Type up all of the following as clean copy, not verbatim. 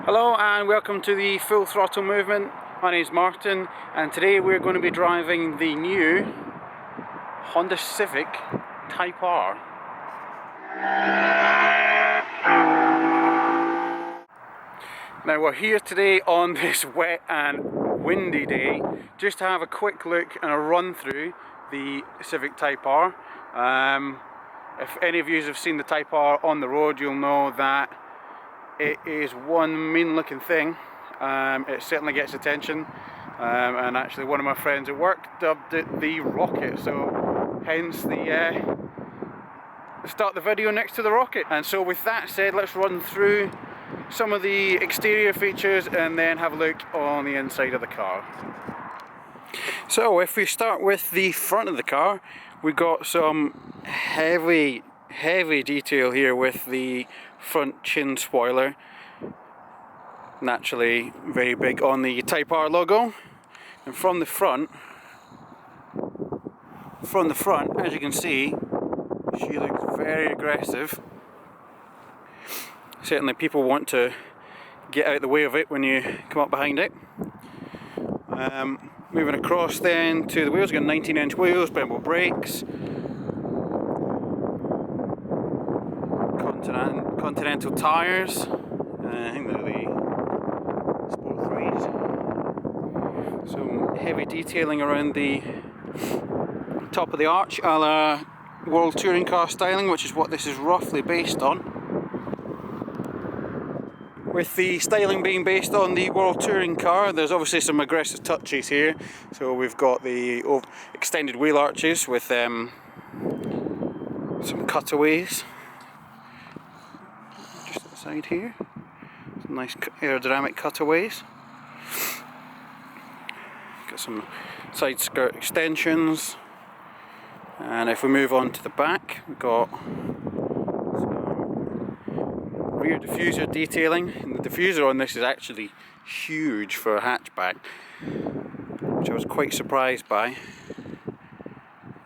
Hello and welcome to the Full Throttle Movement. My name is Martin and today we're going to be driving the new Honda Civic Type-R. Now we're here today on this wet and windy day just to have a quick look and a run through the Civic Type-R. If any of you have seen the Type-R on the road, you'll know that it is one mean looking thing. It certainly gets attention, and actually one of my friends at work dubbed it the rocket, so hence the start the video next to the rocket. And so with that said, let's run through some of the exterior features and then have a look on the inside of the car. So if we start with the front of the car, we've got some heavy detail here with the front chin spoiler, naturally very big on the Type-R logo. And from the front, as you can see, she looks very aggressive. Certainly people want to get out of the way of it when you come up behind it. Moving across then to the wheels, we've got 19-inch wheels, bendable brakes, Continental tyres, I think they're the Sport 3s. Some heavy detailing around the top of the arch, a la World Touring Car styling, which is what this is roughly based on. With the styling being based on the World Touring Car, there's obviously some aggressive touches here. So we've got the extended wheel arches with some cutaways. Just at the side here, some nice aerodynamic cutaways. Got some side skirt extensions, and if we move on to the back, we've got some rear diffuser detailing. And the diffuser on this is actually huge for a hatchback, which I was quite surprised by.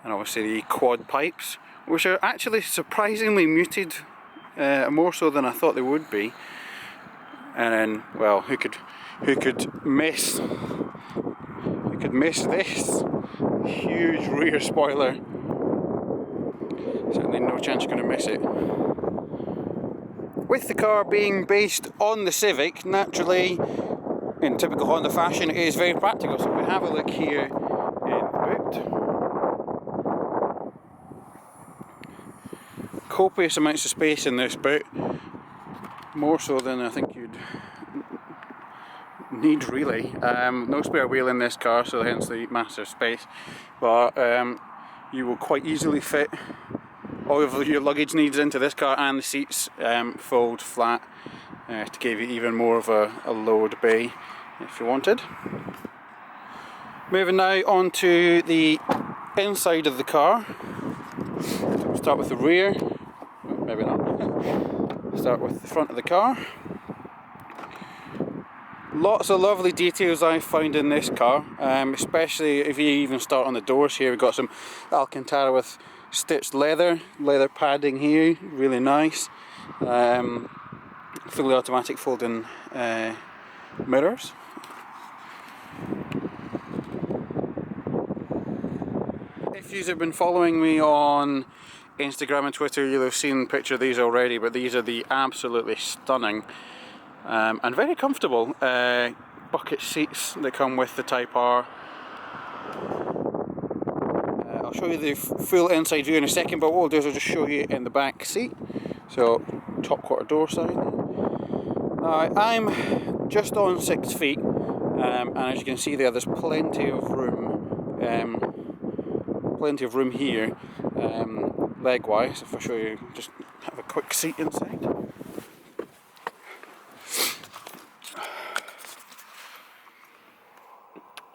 And obviously the quad pipes, which are actually surprisingly muted. More so than I thought they would be. And then, well, who could miss this huge rear spoiler? Certainly no chance you're going to miss it. With the car being based on the Civic, naturally, in typical Honda fashion, it is very practical. So if we have a look here in the boot, copious amounts of space in this boot, more so than I think you'd need really. No spare wheel in this car, so hence the massive space, but you will quite easily fit all of your luggage needs into this car, and the seats fold flat to give you even more of a load bay if you wanted. Moving now on to the inside of the car. So we'll start with the rear. Maybe not. Start with the front of the car. Lots of lovely details I found in this car, especially if you even start on the doors here. We've got some Alcantara with stitched leather padding here, really nice. Fully automatic folding mirrors. If you have been following me on Instagram and Twitter, you'll have seen a picture of these already, but these are the absolutely stunning and very comfortable bucket seats that come with the Type-R. I'll show you the full inside view in a second, but what we'll do is I'll just show you in the back seat. So top quarter door side. Now I'm just on 6 feet, and as you can see there's plenty of room here, leg wise. If I show you, just have a quick seat inside.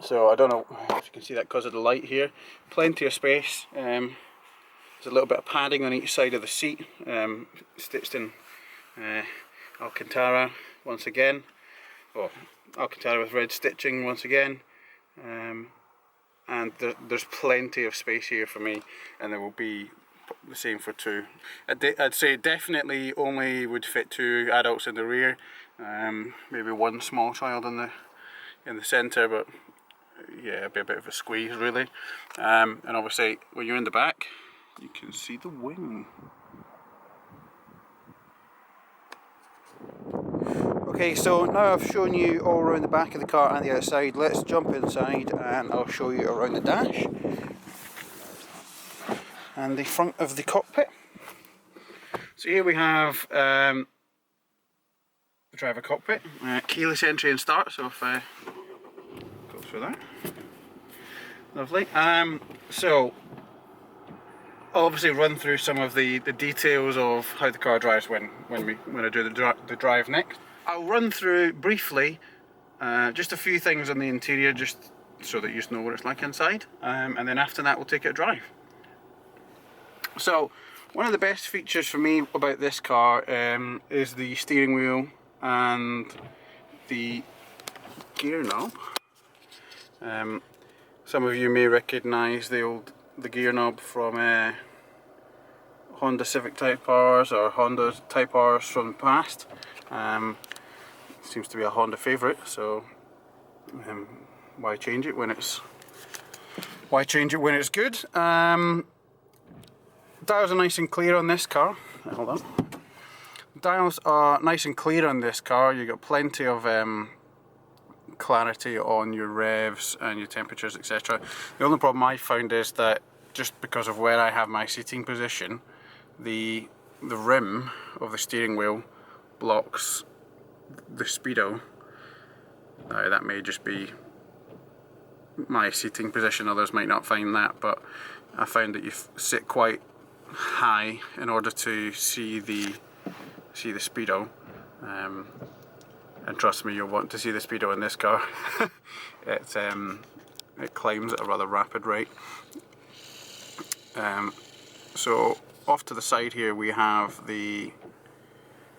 So I don't know if you can see that because of the light here. Plenty of space. There's a little bit of padding on each side of the seat, stitched in Alcantara once again. Well, Alcantara with red stitching once again. And there's plenty of space here for me, and there will be the same for two. I'd say definitely only would fit two adults in the rear, maybe one small child in the centre, but yeah, it'd be a bit of a squeeze really. And obviously when you're in the back, you can see the wing. Okay, so now I've shown you all around the back of the car and the outside, let's jump inside and I'll show you around the dash and the front of the cockpit. So here we have the driver cockpit, keyless entry and start, so if I go through that, lovely. So I'll obviously run through some of the details of how the car drives when I do the drive next. I'll run through briefly just a few things on the interior, just so that you know what it's like inside, and then after that we'll take it a drive. So one of the best features for me about this car is the steering wheel and the gear knob. Some of you may recognise the gear knob from Honda Civic Type-Rs or Honda Type-Rs from the past. Seems to be a Honda favourite, so why change it when it's good? Dials are nice and clear on this car. Hold on. Dials are nice and clear on this car. You got plenty of clarity on your revs and your temperatures, etc. The only problem I found is that just because of where I have my seating position, the rim of the steering wheel blocks the speedo. Now that may just be my seating position, others might not find that, but I found that you sit quite high in order to see the speedo, and trust me, you'll want to see the speedo in this car. It climbs at a rather rapid rate. So off to the side here we have the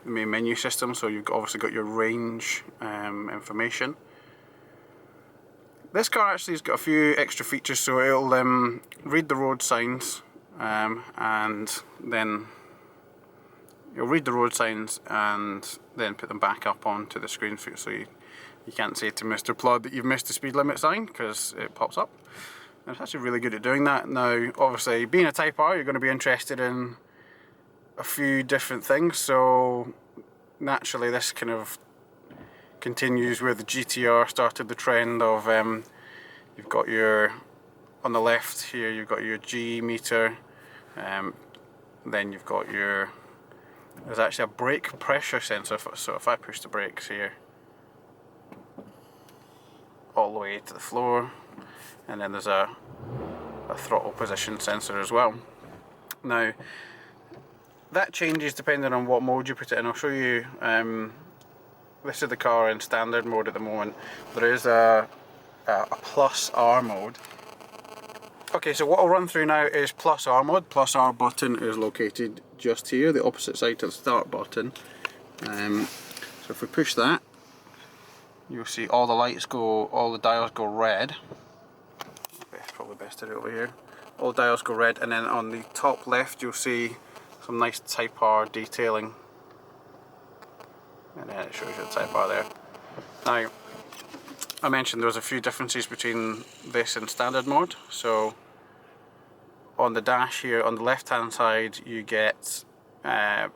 main menu system, so you've obviously got your range information. This car actually has got a few extra features, so it'll read the road signs, and then you'll read the road signs and then put them back up onto the screen for you, so you can't say to Mr. Plod that you've missed the speed limit sign, because it pops up. And it's actually really good at doing that. Now obviously being a Type R, you're going to be interested in a few different things, so naturally this kind of continues where the GTR started the trend of you've got your, on the left here you've got your G meter, then you've got your, there's actually a brake pressure sensor, so if I push the brakes here all the way to the floor, and then there's a throttle position sensor as well. Now that changes depending on what mode you put it in. I'll show you, this is the car in standard mode at the moment. There is a plus R mode. Okay, so what I'll run through now is plus R mode. Plus R button is located just here, the opposite side to the start button. So if we push that, you'll see all the lights go, all the dials go red. It's probably best to do it over here. All the dials go red, and then on the top left you'll see some nice Type R detailing, and then it shows you the Type R there. Now I mentioned there's a few differences between this and standard mode. So on the dash here on the left hand side you get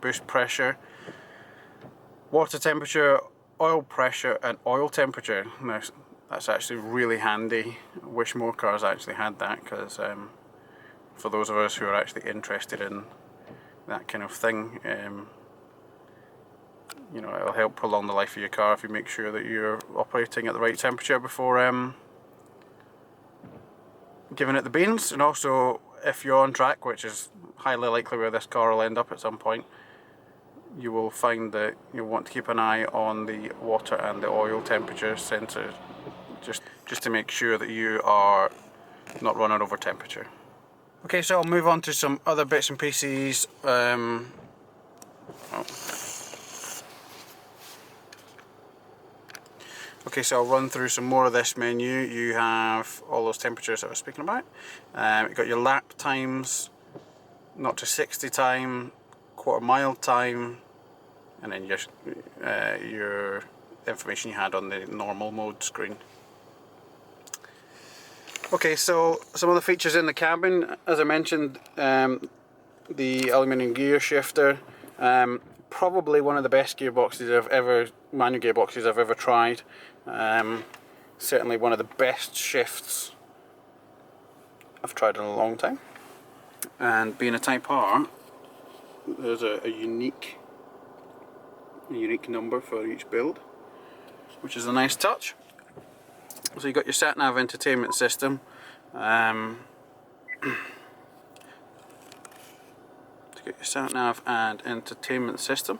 boost pressure, water temperature, oil pressure and oil temperature. Now that's actually really handy. I wish more cars actually had that, because for those of us who are actually interested in that kind of thing, you know, it'll help prolong the life of your car if you make sure that you're operating at the right temperature before giving it the beans. And also if you're on track, which is highly likely where this car will end up at some point, you will find that you'll want to keep an eye on the water and the oil temperature sensors, just to make sure that you are not running over temperature. Okay, so I'll move on to some other bits and pieces. Okay, so I'll run through some more of this menu. You have all those temperatures that I was speaking about. You've got your lap times, 0 to 60 time, quarter mile time, and then your information you had on the normal mode screen. Okay, so some of the features in the cabin, as I mentioned, the aluminium gear shifter, probably one of the best gearboxes manual gearboxes I've ever tried. Certainly one of the best shifts I've tried in a long time. And being a Type R, there's a unique number for each build, which is a nice touch. So you've got your sat-nav entertainment system. To get your sat-nav and entertainment system.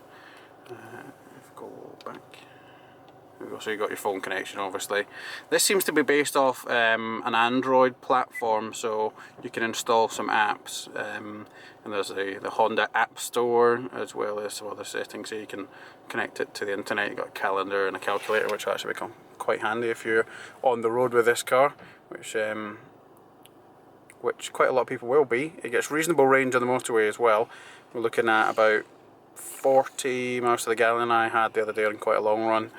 Go back. So you've got your phone connection, obviously. This seems to be based off an Android platform, so you can install some apps. And there's the Honda App Store, as well as some other settings, so you can connect it to the internet. You've got a calendar and a calculator, which will actually become quite handy if you're on the road with this car, which quite a lot of people will be. It gets reasonable range on the motorway as well. We're looking at about 40 miles to the gallon I had the other day on quite a long run.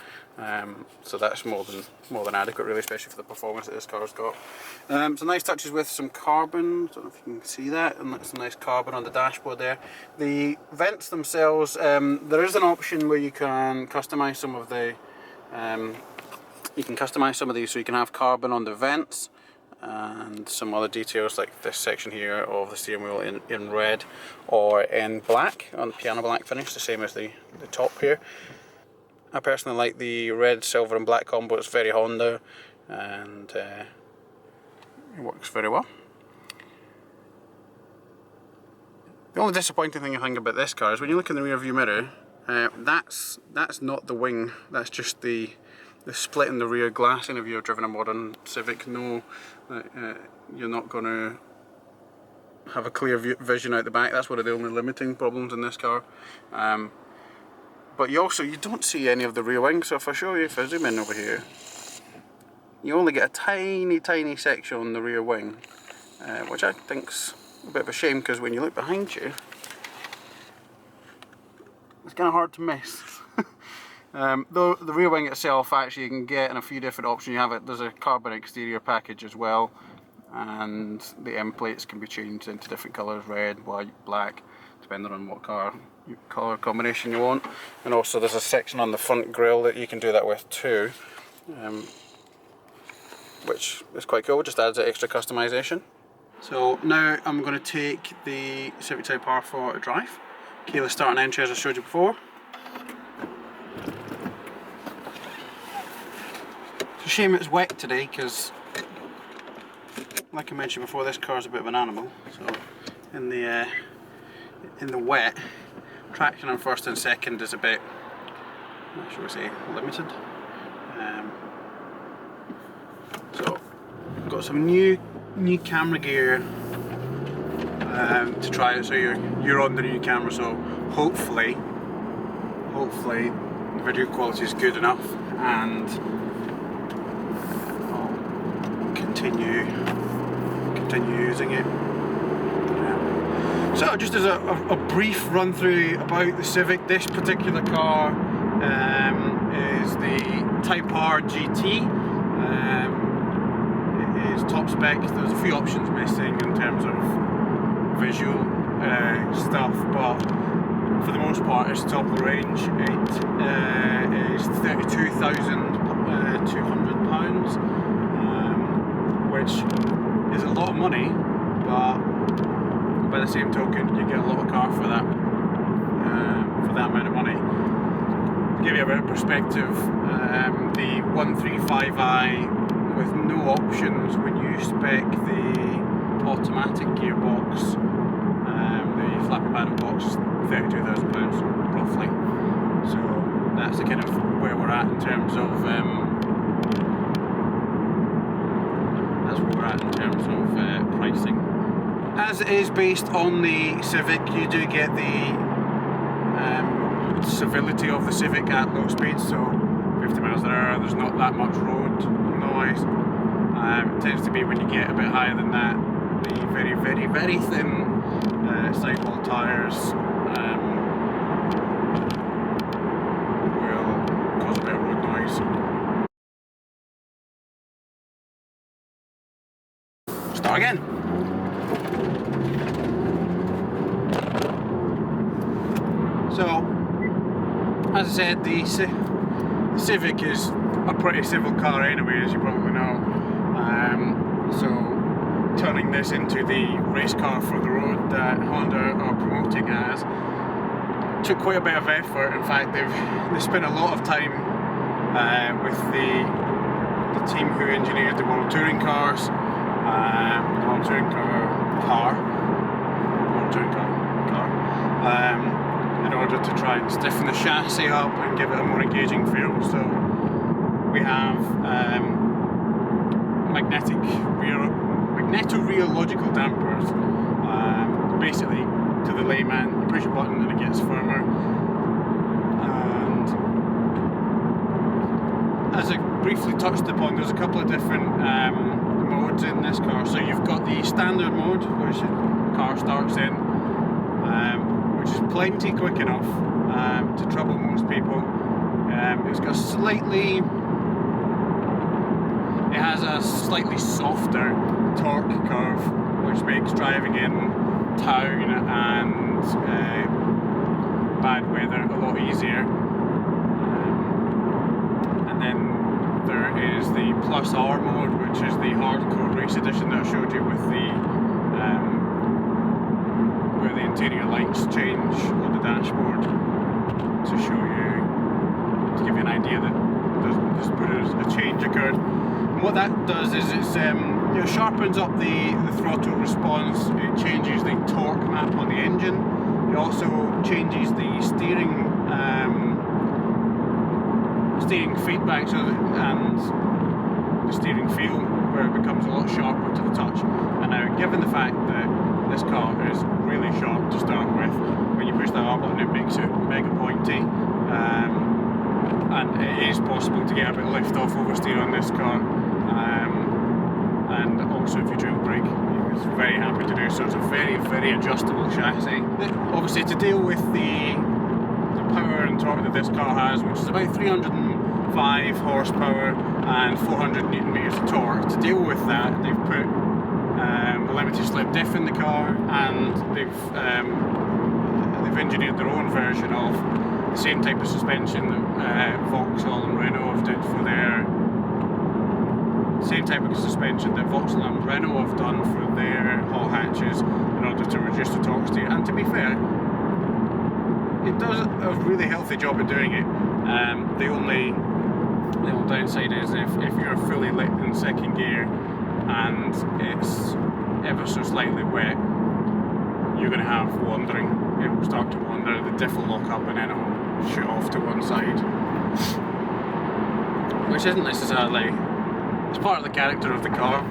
So that's more than adequate, really, especially for the performance that this car's got. Some nice touches with some carbon. I don't know if you can see that, and that's some nice carbon on the dashboard there. The vents themselves, there is an option where you can customize some of the these, so you can have carbon on the vents and some other details like this section here of the steering wheel in red or in black, on the piano black finish, the same as the top here. I personally like the red, silver and black combo. It's very Honda, and it works very well. The only disappointing thing I think about this car is when you look in the rear view mirror, that's not the wing, that's just the split in the rear glass. And if you've driven a modern Civic, know that you're not going to have a clear vision out the back. That's one of the only limiting problems in this car. But you don't see any of the rear wing. So if I zoom in over here, you only get a tiny section on the rear wing, which I think's a bit of a shame, because when you look behind you, it's kind of hard to miss. Though the rear wing itself, actually, you can get in a few different options. There's a carbon exterior package as well, and the end plates can be changed into different colours: red, white, black, depending on what colour combination you want. And also there's a section on the front grille that you can do that with too, which is quite cool, just adds that extra customization. So now I'm going to take the Civic Type-R for a drive. Keyless start and entry, as I showed you before. It's a shame it's wet today, because like I mentioned before, this car is a bit of an animal. So in the wet, traction on first and second is a bit, shall we say, limited. So I've got some new camera gear to try it. So you're on the new camera, so hopefully the video quality is good enough, and I'll continue using it. So just as a brief run through about the Civic, this particular car is the Type-R GT. It is top spec. There's a few options missing in terms of visual stuff, but for the most part it's top of the range. It is £32,200, which is a lot of money, but by the same token, you get a lot of car for that amount of money. To give you a bit of perspective, the 135i with no options, when you spec the automatic gearbox, the flappy paddle box, £32,000 roughly. So that's the kind of where we're at in terms of pricing. As it is based on the Civic, you do get the civility of the Civic at low speeds, so 50 miles an hour, there's not that much road noise. It tends to be when you get a bit higher than that, the very thin sidewall tyres will cause a bit of road noise. Start again. So, as I said, the Civic is a pretty civil car anyway, as you probably know. So turning this into the race car for the road that Honda are promoting as took quite a bit of effort. In fact, they spent a lot of time with the team who engineered the World Touring Cars, the World Touring car, in order to try and stiffen the chassis up and give it a more engaging feel. So we have magneto-rheological dampers. Basically, to the layman, you push a button and it gets firmer. And as I briefly touched upon, there's a couple of different modes in this car. So you've got the standard mode, which the car starts in, which is plenty quick enough to trouble most people. It's got it has a slightly softer torque curve, which makes driving in town and bad weather a lot easier. And then there is the Plus R mode, which is the hardcore race edition that I showed you with the where the interior lights change on the dashboard to show you, to give you an idea that there's a change occurred. And what that does is it sharpens up the throttle response. It changes the torque map on the engine. It also changes the steering feedback and the steering feel, where it becomes a lot sharper to the touch. And now, given the fact that this car is really sharp to start with, when you push that R button it makes it mega pointy, and it is possible to get a bit of lift off oversteer on this car, and also if you dual brake, it's very happy to do so. It's a very, very adjustable chassis. Obviously, to deal with the power and torque that this car has, which is about 305 horsepower and 400 newton meters of torque, to deal with that they've put a limited slip diff in the car, and they've engineered their own version of the same type of suspension that Vauxhall and Renault have did for their done for their hot hatches in order to reduce the torque steer. And to be fair, it does a really healthy job of doing it. The only downside is if you're fully lit in second gear and it's ever so slightly wet, you're going to have wandering. It will start to wander, the diff will lock up and then it will shoot off to one side, which isn't necessarily, it's part of the character of the car.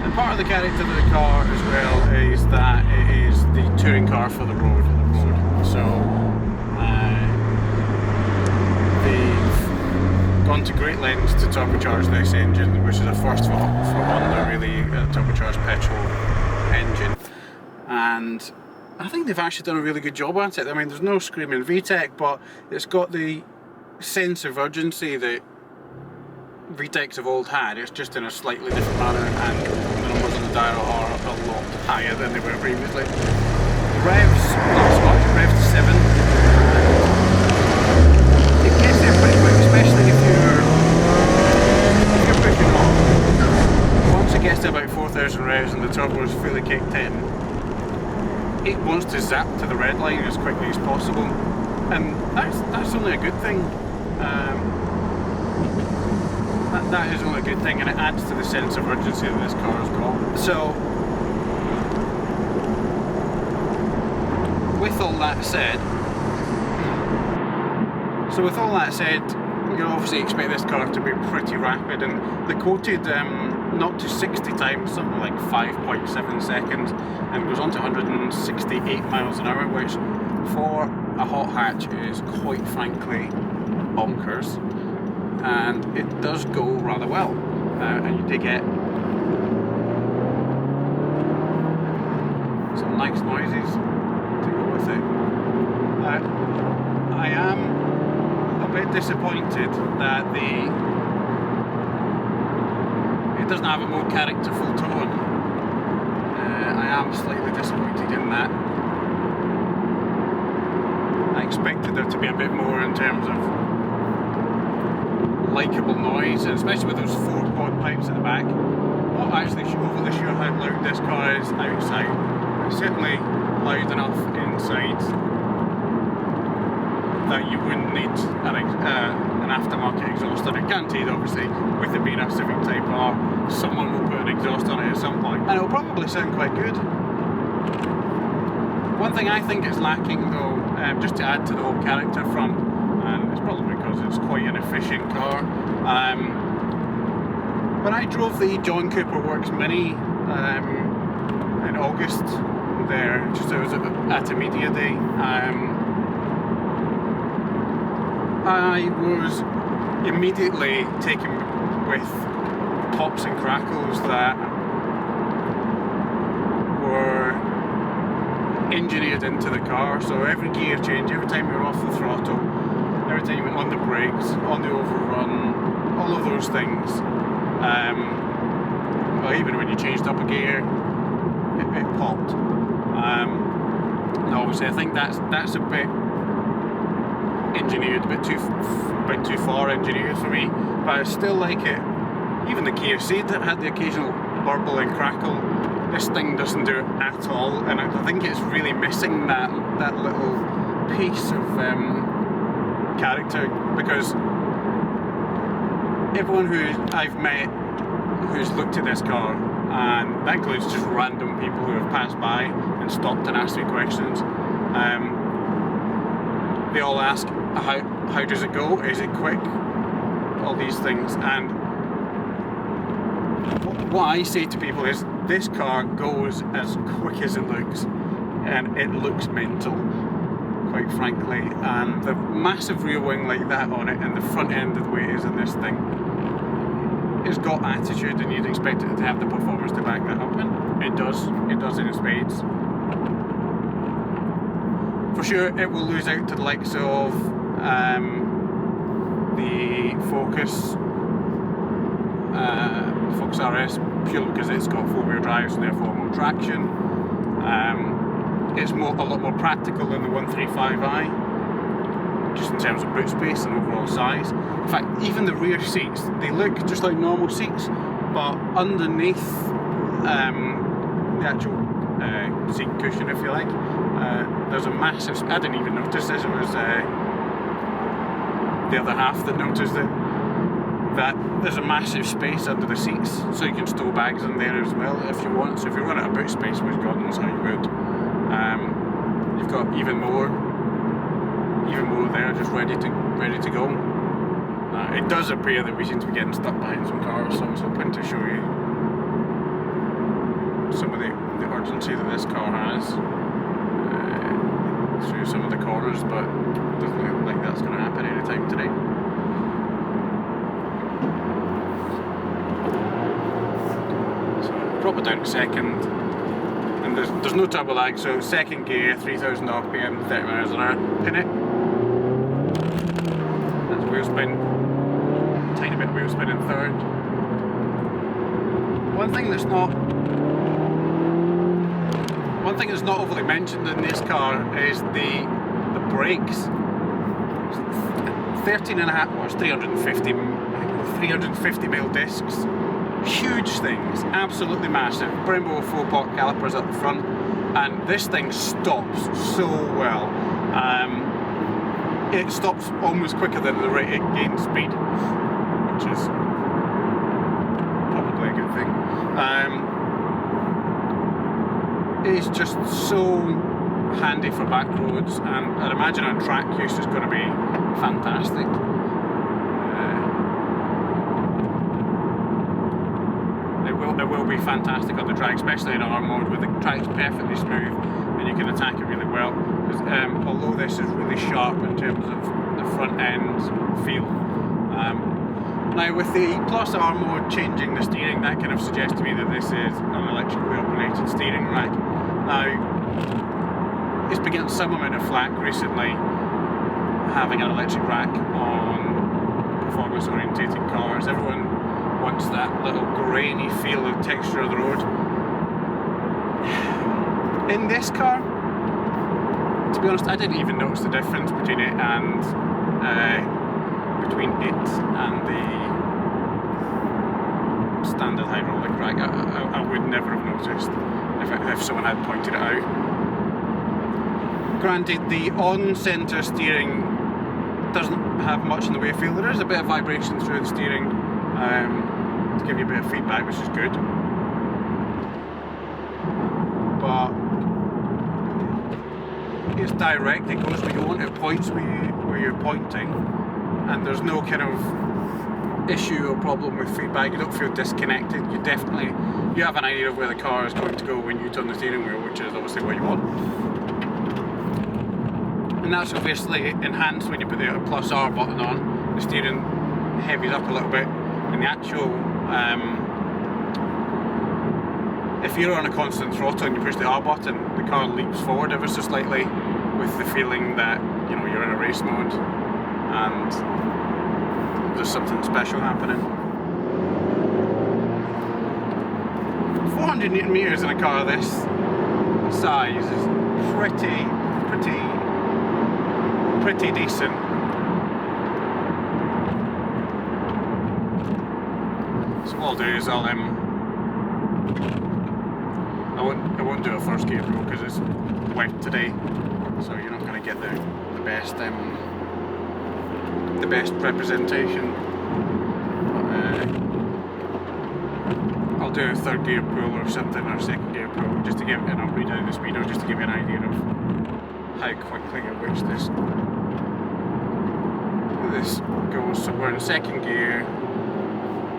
And part of the character of the car as well is that it is the touring car for the road. So they've gone to great lengths to turbocharge this engine, which is a first for Honda, really, a turbocharged petrol engine. And I think they've actually done a really good job at it. I mean, there's no screaming VTEC, but it's got the sense of urgency that VTECs of old had. It's just in a slightly different manner, and the numbers on the dial are a lot higher than they were previously. Revs, not so much, revs to 7. It gets there pretty quick, especially if you're pushing on. Once it gets to about 4,000 revs and the turbo is fully kicked in, it wants to zap to the red line as quickly as possible, and that's only a good thing. That is only a good thing, and it adds to the sense of urgency that this car has got. So, with all that said, you obviously expect this car to be pretty rapid, and they quoted not to 60 times, something like 5.7 seconds, and goes on to 168 miles an hour, which for a hot hatch is quite frankly bonkers, and it does go rather well, and you do get nice noises to go with it. I am a bit disappointed that it doesn't have a more characterful tone. I am slightly disappointed in that. I expected there to be a bit more in terms of likeable noise, and especially with those 4 quad pipes at the back. Not actually overly sure how loud this car is outside. It's certainly loud enough inside that you wouldn't need an aftermarket exhaust on it. Guaranteed, obviously, with it being a Civic Type-R, someone will put an exhaust on it at some point, and it'll probably sound quite good. One thing I think it's lacking though, just to add to the whole character front, and it's probably because it's quite an efficient car. When I drove the John Cooper Works Mini in August, there, just it was at a media day, I was immediately taken with pops and crackles that were engineered into the car. So every gear change, every time you were off the throttle, every time you went on the brakes, on the overrun, all of those things. Well, even when you changed up a gear, it popped. Now obviously I think that's a bit engineered, a bit too far engineered for me, but I still like it. Even the Kia Ceed that had the occasional burble and crackle, this thing doesn't do it at all, and I think it's really missing that little piece of character, because everyone who I've met who's looked at this car, and that includes just random people who have passed by and stopped and asked me questions, they all ask, how does it go? Is it quick? All these things. And what I say to people is, this car goes as quick as it looks, and it looks mental, quite frankly. And the massive rear wing like that on it, and the front end of the way it is in this thing, it's got attitude, and you'd expect it to have the performance to back that up, and it does in spades. For sure it will lose out to the likes of the Focus RS, purely because it's got 4-wheel drive, so therefore more traction. It's a lot more practical than the 135i, just in terms of boot space and overall size. In fact, even the rear seats, they look just like normal seats, but underneath the actual seat cushion, if you like, there's a massive, I didn't even notice this, it was the other half that noticed it, that there's a massive space under the seats, so you can stow bags in there as well if you want. So if you run out of boot space, which God knows how you would, you've got even more there, just ready to go. It does appear that we seem to be getting stuck behind some cars, so I was hoping to show you some of the urgency that this car has through some of the corners, but it doesn't look like that's going to happen anytime today. So drop it down to second, and there's no turbo lag, so second gear, 3000 RPM, 30 miles an hour, pin it. That's wheel spin, tiny bit of wheel spin in third. One thing that's not overly mentioned in this car is the brakes. 13.5, well, it's 350 mil discs, huge things, absolutely massive. Brembo 4-pot calipers at the front, and this thing stops so well. It stops almost quicker than the rate it gains speed, which is probably a good thing. It's just so handy for back roads, and I'd imagine on track use is going to be fantastic. It will be fantastic on the track, especially in R mode, where the track's perfectly smooth and you can attack it really well. Because although this is really sharp in terms of the front end feel, now with the Plus R mode changing the steering, that kind of suggests to me that this is an electrically operated steering rack. Now, it's been getting some amount of flack recently, having an electric rack on performance orientated cars. Everyone wants that little grainy feel of texture of the road. In this car, to be honest, I didn't even notice the difference between it and the standard hydraulic rack. I would never have noticed if someone had pointed it out. Granted, the on-centre steering doesn't have much in the way of feel. There is a bit of vibration through the steering to give you a bit of feedback, which is good. But it's direct, it goes where you want, it points where you're pointing, and there's no kind of issue or problem with feedback. You don't feel disconnected. You have an idea of where the car is going to go when you turn the steering wheel, which is obviously what you want. And that's obviously enhanced when you put the plus R button on. The steering heavies up a little bit, and the actual if you're on a constant throttle and you push the R button, the car leaps forward ever so slightly, with the feeling that you're in a race mode and there's something special happening. 400 Newton meters in a car this size is pretty decent. So what I'll do is I won't do a first gear pull because it's wet today, so you're not going to get the best representation. I'll do a third gear pull or something, or second gear pull, just to give, and I'll read out the speedo just to give you an idea of how quickly at which this goes. So we're in second gear,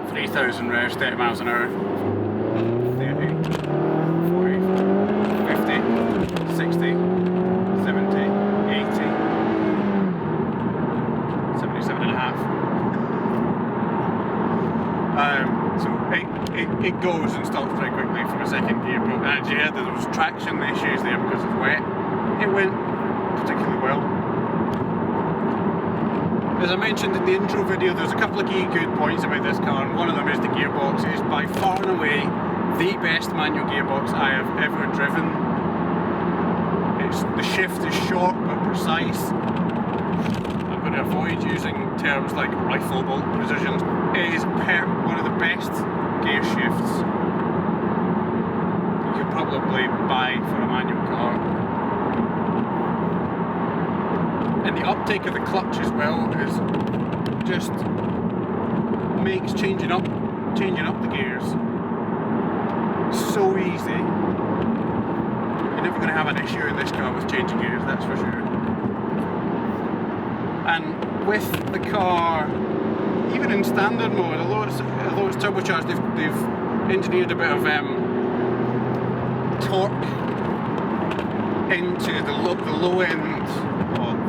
3,000 revs, 30 miles an hour, 30, 40, 50, 60, 70, 80, 77 and a half. So it goes and stops pretty quickly from a second gear, but as you heard, there was traction issues there because it's wet. It went particularly well. As I mentioned in the intro video, there's a couple of key good points about this car, and one of them is the gearbox. It is by far and away the best manual gearbox I have ever driven. The shift is short but precise. I'm going to avoid using terms like rifleable precision. It is one of the best gear shifts you could probably buy for a manual car. And the uptake of the clutch as well is just makes changing up the gears so easy. You're never going to have an issue in this car with changing gears, that's for sure. And with the car, even in standard mode, although it's turbocharged, they've engineered a bit of torque into the low end of a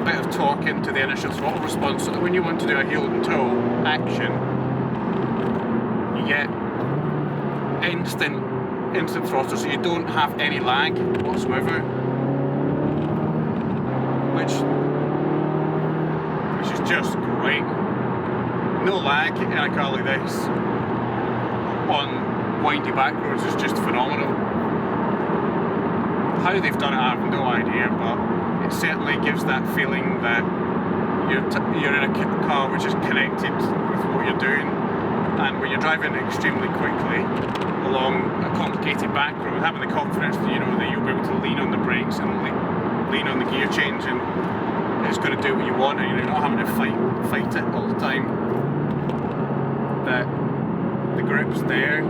bit of torque into the initial throttle response, so that when you want to do a heel and toe action, you get instant throttle, so you don't have any lag whatsoever, which is just great. No lag in a car like this on windy back roads is just phenomenal. How they've done it, I have no idea, but it certainly gives that feeling that you're in a car which is connected with what you're doing. And when you're driving extremely quickly along a complicated back road, having the confidence that that you'll be able to lean on the brakes and lean on the gear change, and it's going to do what you want, and you're not having to fight it all the time. That the grip's there.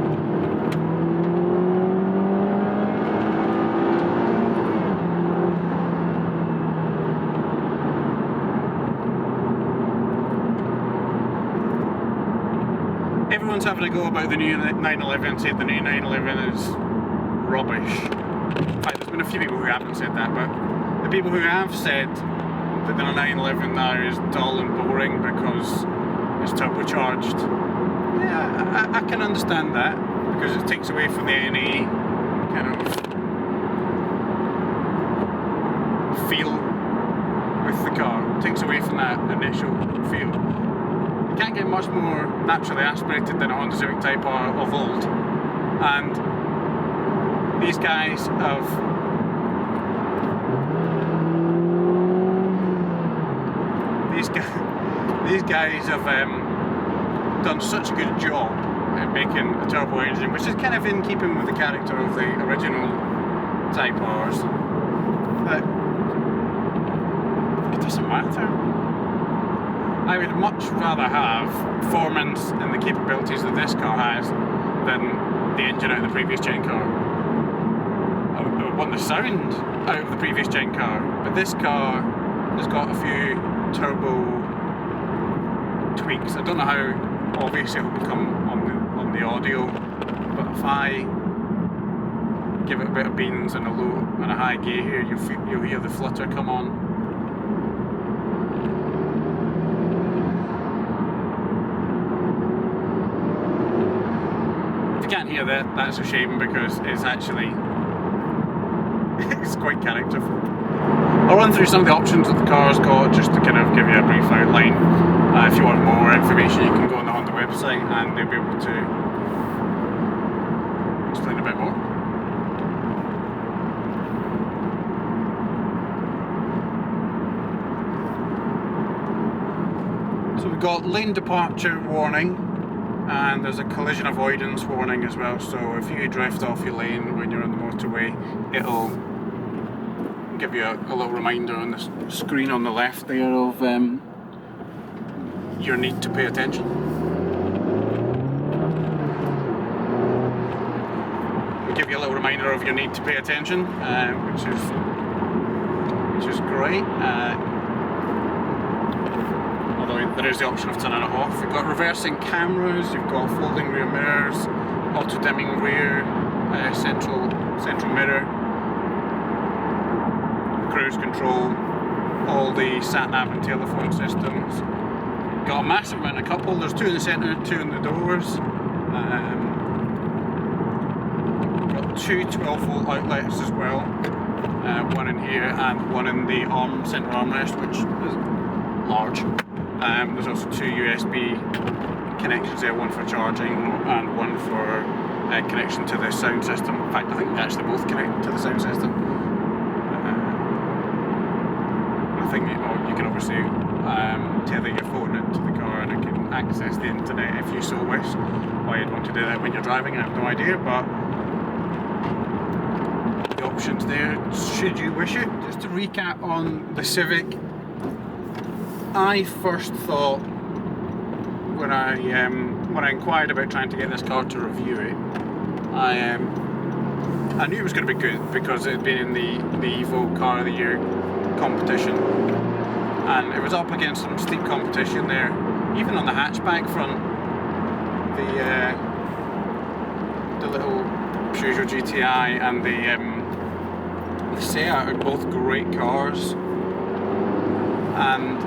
Everyone's having a go about the new 911, said the new 911 is rubbish. In fact, there's been a few people who haven't said that, but the people who have said that the 911 now is dull and boring because it's turbocharged, yeah, I can understand that, because it takes away from the NA kind of takes away from that initial feel. You can't get much more naturally aspirated than a Honda Civic Type-R of old, and these guys have done such a good job at making a turbo engine, which is kind of in keeping with the character of the original Type-Rs, that it doesn't matter. I would much rather have performance and the capabilities that this car has than the engine out of the previous gen car. I would want the sound out of the previous gen car, but this car has got a few turbo tweaks. I don't know how obvious it will become on the audio, but if I give it a bit of beans and a low and a high gear here, you'll hear the flutter come on. If you can't hear that, that's a shame, because it's actually it's quite characterful. I'll run through some of the options that the car's got just to kind of give you a brief outline. If you want more information, you can go on the Honda website and they'll be able to explain a bit more. So we've got lane departure warning, and there's a collision avoidance warning as well, so if you drift off your lane when you're on the motorway, it'll give you a little reminder on the screen on the left there of your need to pay attention. It'll give you a little reminder of your need to pay attention, which is great. Although there is the option of turning it off. You've got reversing cameras, you've got folding rear mirrors, auto dimming rear, central mirror, cruise control, all the sat-nav and telephone systems. Got a massive amount of cup holders, 2 in the centre, 2 in the doors. Got 2 12-volt outlets as well, 1 in here and 1 in the centre armrest, which is large. There's also 2 USB connections there, 1 for charging and 1 for connection to the sound system. In fact, I think they actually both connect to the sound system. I think you can obviously tether your phone into the car and it can access the internet if you so wish. Why you'd want to do that when you're driving, I have no idea, but the options there should you wish it. Just to recap on the Civic, I first thought when I inquired about trying to get this car to review it, I knew it was going to be good because it had been in the Evo Car of the Year competition, and it was up against some steep competition there. Even on the hatchback front, the little Peugeot GTI and the Seat are both great cars, and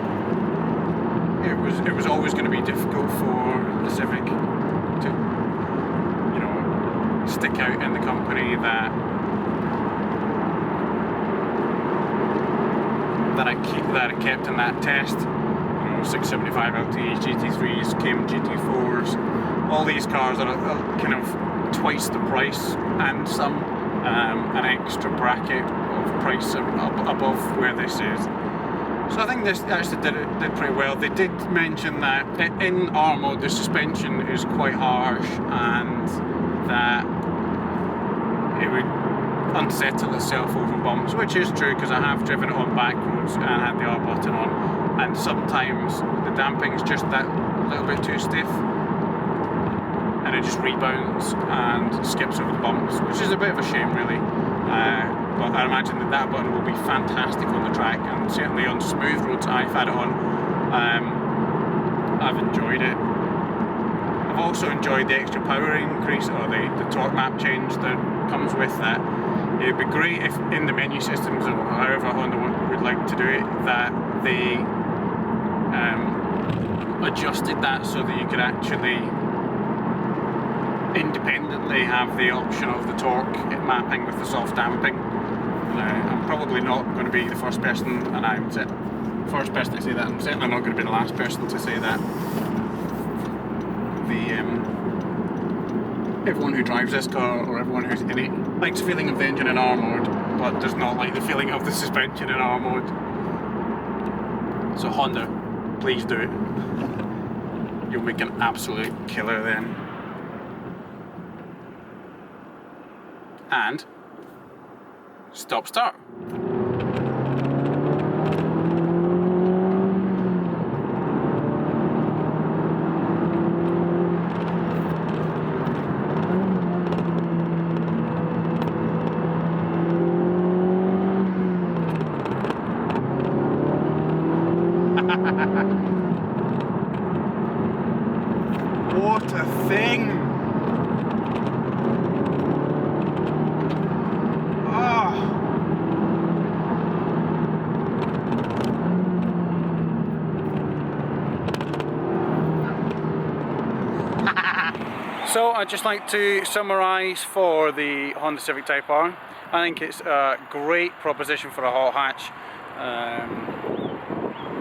it was always going to be difficult for the Civic to, you know, stick out in the company that I kept in that test. You know, 675 LTEs, GT3s, came GT4s. All these cars are kind of twice the price and some, an extra bracket of price above where this is. So I think this actually did pretty well. They did mention that in R mode the suspension is quite harsh and that it would unsettle itself over bumps, which is true because I have driven it on back roads and had the R button on, and sometimes the damping is just that little bit too stiff and it just rebounds and skips over the bumps, which is a bit of a shame really. But I imagine that button will be fantastic on the track, and certainly on smooth roads I've had it on, I've enjoyed it. I've also enjoyed the extra power increase, or the torque map change that comes with that. It'd be great if in the menu systems, or however Honda would like to do it, that they adjusted that so that you could actually independently have the option of the torque mapping with the soft damping. I'm probably not going to be the first person, and I'm first person to say that. I'm certainly not going to be the last person to say that. Everyone who drives this car, or everyone who's in it, likes the feeling of the engine in R mode, but does not like the feeling of the suspension in R mode. So Honda, please do it. You'll make an absolute killer then. And stop start. What a thing! Oh. So I'd just like to summarise for the Honda Civic Type-R. I think it's a great proposition for a hot hatch.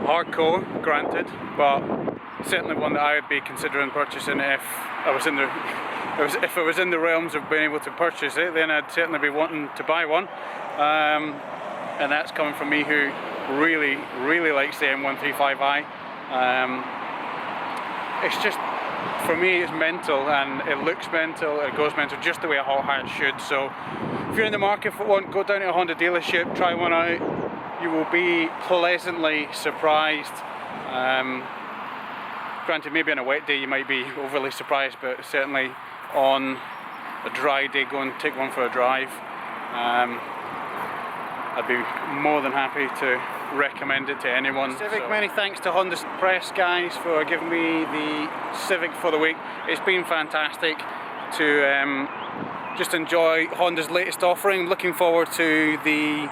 Hardcore, granted, but certainly one that I would be considering purchasing if I was in the if it was in the realms of being able to purchase it. Then I'd certainly be wanting to buy one, and that's coming from me who really likes the M135i. It's just, for me, it's mental, and it looks mental, it goes mental, just the way a hot hatch should. So if you're in the market for one, go down to a Honda dealership, try one out. You will be pleasantly surprised. Granted, maybe on a wet day you might be overly surprised, but certainly on a dry day, go and take one for a drive. I'd be more than happy to recommend it to anyone. Civic, so many thanks to Honda Press guys for giving me the Civic for the week. It's been fantastic to just enjoy Honda's latest offering. Looking forward to the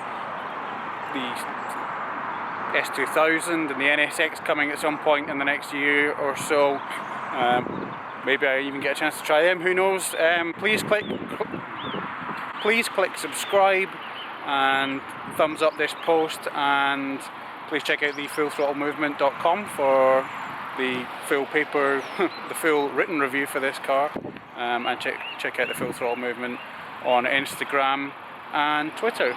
S2000 and the NSX coming at some point in the next year or so. Maybe I even get a chance to try them, who knows. Please click subscribe and thumbs up this post, and please check out the fullthrottlemovement.com for the full paper, the full written review for this car, and check out the Full Throttle Movement on Instagram and Twitter.